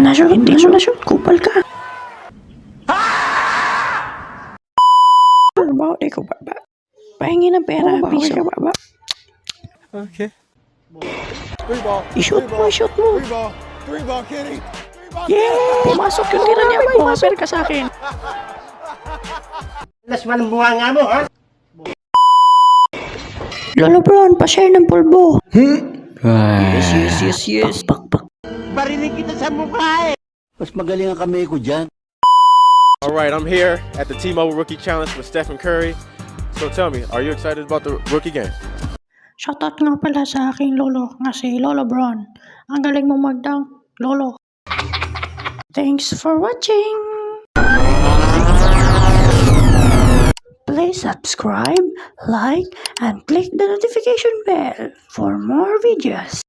Na-shoot, hindi mo na-shoot. Kupal ka. Bawa, di ko baba. Pahingi ng pera. Piso. Baba. Okay. Three ball. I-shoot mo, i-shoot mo. Three ball, Kenny. Yeah! Pumasok yung tira niya. May pumaper ka sa akin. Las walang bunga nga mo, ha? Lolo Bron, pa-share ng pulbo. Yes. Pak. Barinig kita sa mukha, eh. Mas magaling ang kamay ko dyan. All right, I'm here at the T-Mobile Rookie Challenge with Stephen Curry. So tell me, are you excited about the rookie game? Shoutout nga pala sa aking lolo, nga si Lolo Bron. Ang galing mo magdang, Lolo. Thanks for watching. Please subscribe, like, and click the notification bell for more videos.